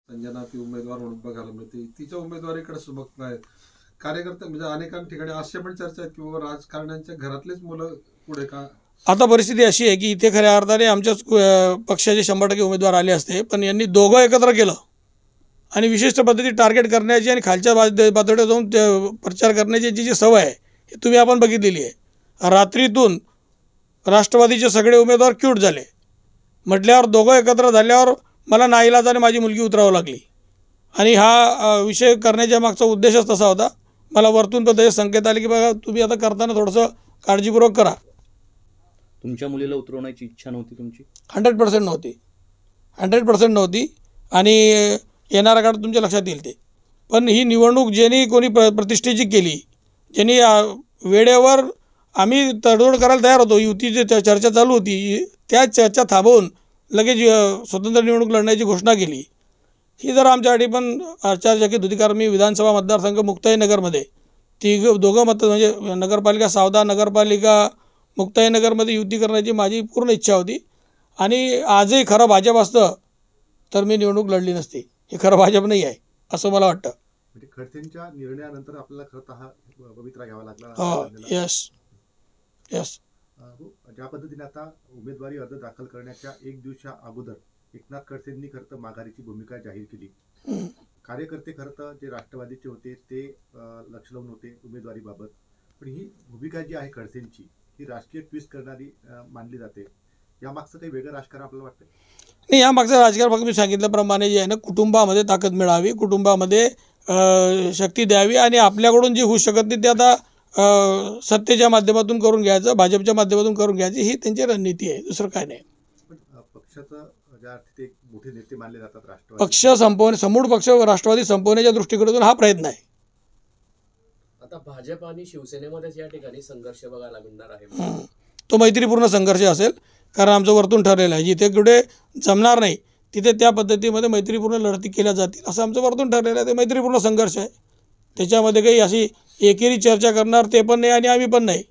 संजना ती उमेदवार म्हणून बघायला मिळते, तिच्या उमेदवारीकडे सुबक नाही. कार्यकर्ते म्हणजे अनेकां ठिकाणी अशा पण चर्चा आहेत की बाबा राजकारण्यांच्या घरातलेच मुलं पुढे का. आता परिस्थिती अशी आहे की इथे खऱ्या अर्थाने आमच्याच पक्षाचे 100% उमेदवार आले असते, पण यांनी दोघं एकत्र केलं आणि विशिष्ट पद्धती टार्गेट करण्याची आणि खालच्या पातळीवर जाऊन प्रचार करण्याची जी सवय आहे ही तुम्ही आपण बघितलेली आहे. रात्रीतून राष्ट्रवादीचे सगळे उमेदवार क्यूट झाले म्हटल्यावर दोघं एकत्र झाल्यावर मला नाईलाजाने माझी मुलगी उतरावं लागली आणि हा विषय करण्याच्या मागचा उद्देशच तसा होता. मला वरतून पण त्याचे संकेत आले की बघा तुम्ही आता करताना थोडंसं काळजीपूर्वक करा. तुमच्या मुलीला उतरवण्याची इच्छा नव्हती तुमची? 100% नव्हती, 100% नव्हती आणि येणाऱ्या काळात तुमच्या लक्षात येईल ते. पण ही निवडणूक ज्यांनी कोणी प्रतिष्ठेची केली, ज्यांनी वेळेवर आम्ही तडजोड करायला तयार होतो, युतीची चर्चा चालू होती, त्या चर्चा थांबवून लगेच स्वतंत्र निवडणूक लढण्याची घोषणा केली, ही जर आमच्यासाठी पण आश्चर्यचकित होती. कारण मी विधानसभा मतदारसंघ मुक्ताईनगरमध्ये दोघं मत म्हणजे नगरपालिका सावदा, नगरपालिका मुक्ताईनगरमध्ये युती करण्याची माझी पूर्ण इच्छा होती आणि आजही खरं भाजप असतं तर मी निवडणूक लढली नसती. हे खरं भाजप नाही आहे असं मला वाटतं. म्हणजे खडसेंच्या निर्णयानंतर आपल्याला खरं हा पवित्रा घ्यावा लागला. हो, यस यस. ज्या पद्धतीने आता उमेदवारी अर्ज दाखल करण्याच्या एक दिवसा अगोदर एकनाथ खडसेंनी खरं तर माघारीची भूमिका जाहीर केली. कार्यकर्ते खरं तर जे राष्ट्रवादीचे होते ते लक्ष लावून होते उमेदवारीबाबत, पण ही भूमिका जी आहे खडसेंची ही राजकीय ट्विस्ट करणारी मानली जाते. यामागचं काही वेगळं राजकारण आपल्याला वाटतं? नाही, यामागचं राजकारण फक्त मी सांगितल्याप्रमाणे जे आहे ना, कुटुंबामध्ये ताकद मिळावी, कुटुंबामध्ये शक्ती द्यावी आणि आपल्याकडून जे होऊ शकत नाही ते आता सत्तेच्या माध्यमातून करून घ्यायचं, भाजपच्या माध्यमातून करून घ्यायची, ही त्यांची रणनीती आहे, दुसरं काय नाही. पण पक्षाचं ज्या अर्थी ते मोठे नेते मानले जातात राष्ट्रवादी, पक्ष समूळ पक्ष राष्ट्रवादी संपवण्याच्या दृष्टिकोनातून हा प्रयत्न आहे. आता भाजप आणि शिवसेनेमध्येच या ठिकाणी संघर्ष बघायला मिळणार आहे. तो मैत्रीपूर्ण संघर्ष असेल, कारण आमचं वरतून ठरलेलं आहे जिथे कुठे जमणार नाही तिथे त्या पद्धतीमध्ये मैत्रीपूर्ण लढती केल्या जातील असं आमचं वरतून ठरलेलं आहे. ते मैत्रीपूर्ण संघर्ष आहे, त्याच्यामध्ये काही अशी एकेरी चर्चा करणार ते पण नाही आणि आम्ही पण नाही.